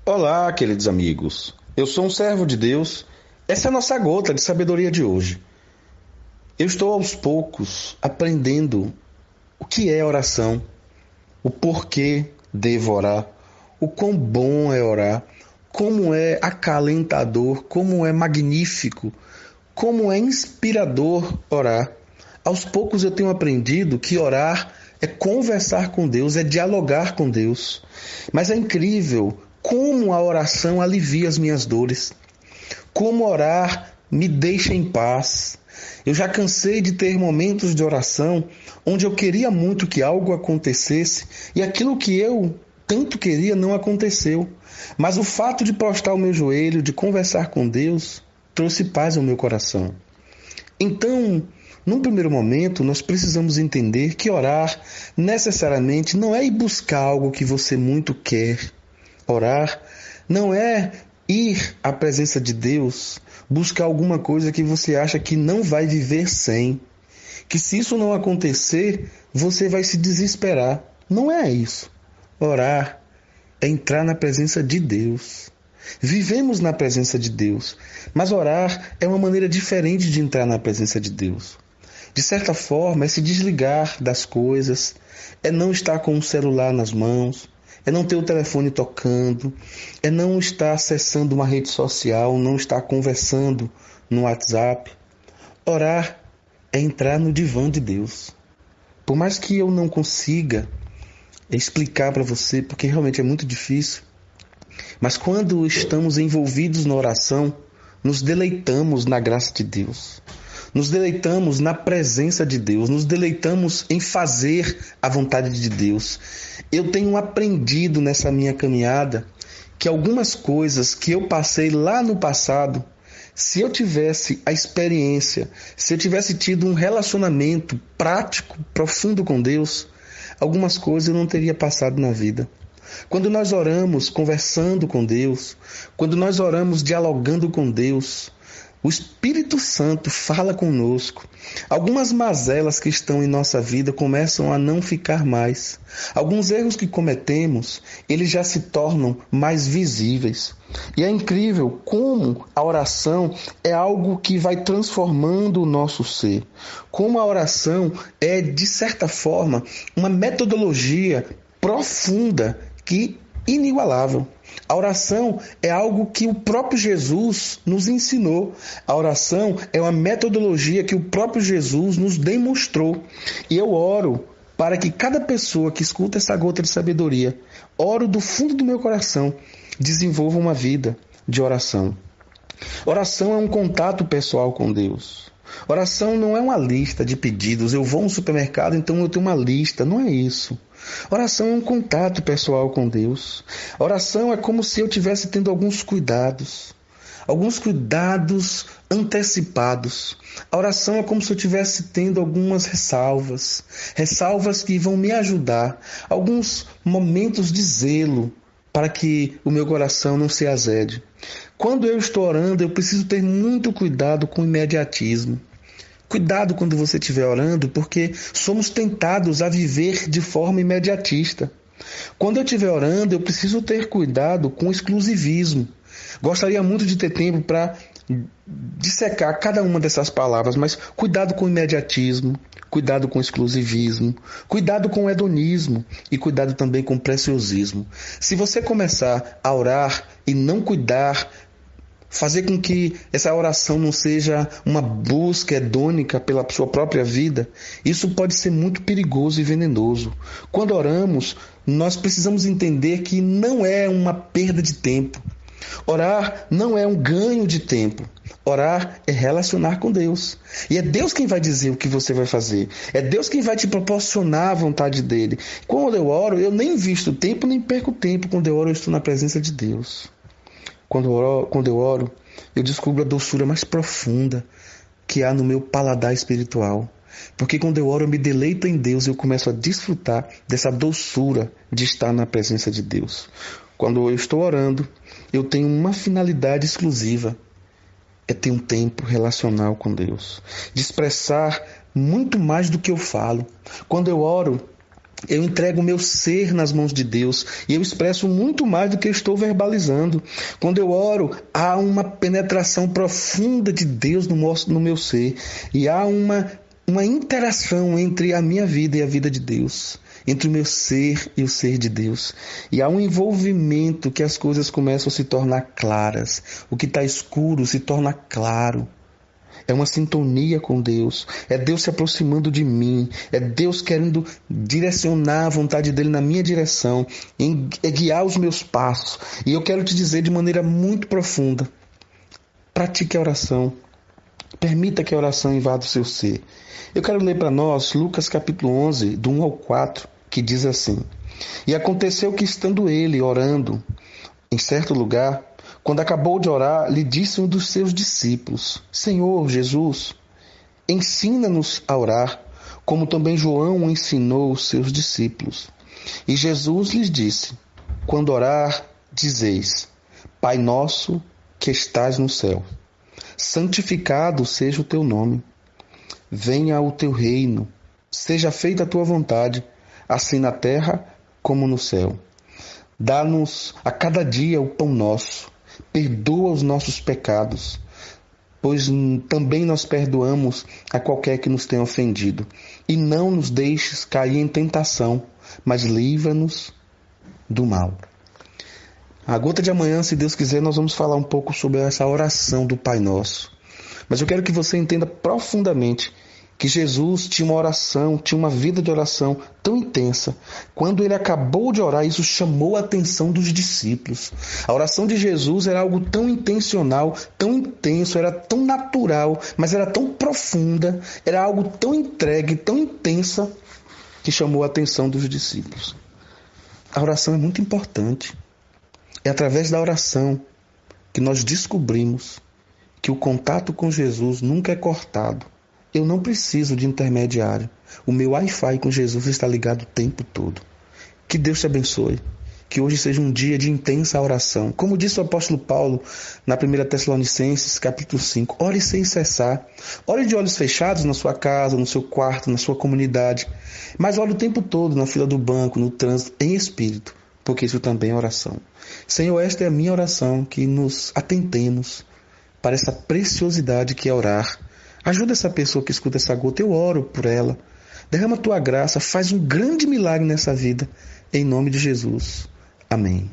Olá, queridos amigos. Eu sou um servo de Deus. Essa é a nossa gota de sabedoria de hoje. Eu estou aos poucos aprendendo o que é oração, o porquê devo orar, o quão bom é orar, como é acalentador, como é magnífico, como é inspirador orar. Aos poucos eu tenho aprendido que orar é conversar com Deus, é dialogar com Deus. Mas é incrível como a oração alivia as minhas dores, como orar me deixa em paz. Eu já cansei de ter momentos de oração onde eu queria muito que algo acontecesse e aquilo que eu tanto queria não aconteceu. Mas o fato de prostrar o meu joelho, de conversar com Deus, trouxe paz ao meu coração. Então, num primeiro momento, nós precisamos entender que orar necessariamente não é ir buscar algo que você muito quer. Orar não é ir à presença de Deus, buscar alguma coisa que você acha que não vai viver sem. Que se isso não acontecer, você vai se desesperar. Não é isso. Orar é entrar na presença de Deus. Vivemos na presença de Deus, mas orar é uma maneira diferente de entrar na presença de Deus. De certa forma, é se desligar das coisas, é não estar com o celular nas mãos, é não ter o telefone tocando, é não estar acessando uma rede social, não estar conversando no WhatsApp. Orar é entrar no divã de Deus. Por mais que eu não consiga explicar para você, porque realmente é muito difícil, mas quando estamos envolvidos na oração, nos deleitamos na graça de Deus. Nos deleitamos na presença de Deus, nos deleitamos em fazer a vontade de Deus. Eu tenho aprendido nessa minha caminhada que algumas coisas que eu passei lá no passado, se eu tivesse a experiência, se eu tivesse tido um relacionamento prático, profundo com Deus, algumas coisas eu não teria passado na vida. Quando nós oramos conversando com Deus, quando nós oramos dialogando com Deus, o Espírito Santo fala conosco. Algumas mazelas que estão em nossa vida começam a não ficar mais. Alguns erros que cometemos, eles já se tornam mais visíveis. E é incrível como a oração é algo que vai transformando o nosso ser. Como a oração é, de certa forma, uma metodologia profunda que inigualável. A oração é algo que o próprio Jesus nos ensinou. A oração é uma metodologia que o próprio Jesus nos demonstrou. E eu oro para que cada pessoa que escuta essa gota de sabedoria, oro do fundo do meu coração, desenvolva uma vida de oração. Oração é um contato pessoal com Deus. Oração não é uma lista de pedidos. Eu vou no supermercado, então eu tenho uma lista. Não é isso. Oração é um contato pessoal com Deus. Oração é como se eu estivesse tendo alguns cuidados antecipados. A oração é como se eu estivesse tendo algumas ressalvas que vão me ajudar, alguns momentos de zelo para que o meu coração não se azede. Quando eu estou orando, eu preciso ter muito cuidado com o imediatismo. Cuidado quando você estiver orando, porque somos tentados a viver de forma imediatista. Quando eu estiver orando, eu preciso ter cuidado com o exclusivismo. Gostaria muito de ter tempo para dissecar cada uma dessas palavras, mas cuidado com o imediatismo, cuidado com o exclusivismo, cuidado com o hedonismo e cuidado também com o preciosismo. Se você começar a orar e não cuidar, fazer com que essa oração não seja uma busca hedônica pela sua própria vida, isso pode ser muito perigoso e venenoso. Quando oramos, nós precisamos entender que não é uma perda de tempo. Orar não é um ganho de tempo. Orar é relacionar com Deus. E é Deus quem vai dizer o que você vai fazer. É Deus quem vai te proporcionar a vontade dele. Quando eu oro, eu nem invisto tempo, nem perco tempo. Quando eu oro, eu estou na presença de Deus. Quando eu oro, eu descubro a doçura mais profunda que há no meu paladar espiritual. Porque quando eu oro, eu me deleito em Deus e eu começo a desfrutar dessa doçura de estar na presença de Deus. Quando eu estou orando, eu tenho uma finalidade exclusiva. É ter um tempo relacional com Deus. De expressar muito mais do que eu falo. Quando eu oro, Eu entrego o meu ser nas mãos de Deus e eu expresso muito mais do que eu estou verbalizando. Quando eu oro, há uma penetração profunda de Deus no meu ser e há uma interação entre a minha vida e a vida de Deus, entre o meu ser e o ser de Deus. E há um envolvimento que as coisas começam a se tornar claras. O que está escuro se torna claro. É uma sintonia com Deus, é Deus se aproximando de mim, é Deus querendo direcionar a vontade dele na minha direção, é guiar os meus passos. E eu quero te dizer de maneira muito profunda, pratique a oração, permita que a oração invada o seu ser. Eu quero ler para nós Lucas capítulo 11, do 1 ao 4, que diz assim: E aconteceu que, estando ele orando em certo lugar, quando acabou de orar, lhe disse um dos seus discípulos: Senhor Jesus, ensina-nos a orar, como também João ensinou os seus discípulos. E Jesus lhes disse: Quando orar, dizeis: Pai nosso que estás no céu, santificado seja o teu nome. Venha o teu reino, seja feita a tua vontade, assim na terra como no céu. Dá-nos a cada dia o pão nosso. Perdoa os nossos pecados, pois também nós perdoamos a qualquer que nos tenha ofendido. E não nos deixes cair em tentação, mas livra-nos do mal. A gota de amanhã, se Deus quiser, nós vamos falar um pouco sobre essa oração do Pai Nosso. Mas eu quero que você entenda profundamente que Jesus tinha uma oração, tinha uma vida de oração tão intensa. Quando ele acabou de orar, isso chamou a atenção dos discípulos. A oração de Jesus era algo tão intencional, tão intenso, era tão natural, mas era tão profunda, era algo tão entregue, tão intensa, que chamou a atenção dos discípulos. A oração é muito importante. É através da oração que nós descobrimos que o contato com Jesus nunca é cortado. Eu não preciso de intermediário. O meu Wi-Fi com Jesus está ligado o tempo todo. Que Deus te abençoe. Que hoje seja um dia de intensa oração. Como disse o apóstolo Paulo na 1 Tessalonicenses, capítulo 5, ore sem cessar. Ore de olhos fechados na sua casa, no seu quarto, na sua comunidade. Mas ore o tempo todo na fila do banco, no trânsito, em espírito, porque isso também é oração. Senhor, esta é a minha oração, que nos atentemos para essa preciosidade que é orar. Ajuda essa pessoa que escuta essa gota, eu oro por ela. Derrama a tua graça, faz um grande milagre nessa vida. Em nome de Jesus. Amém.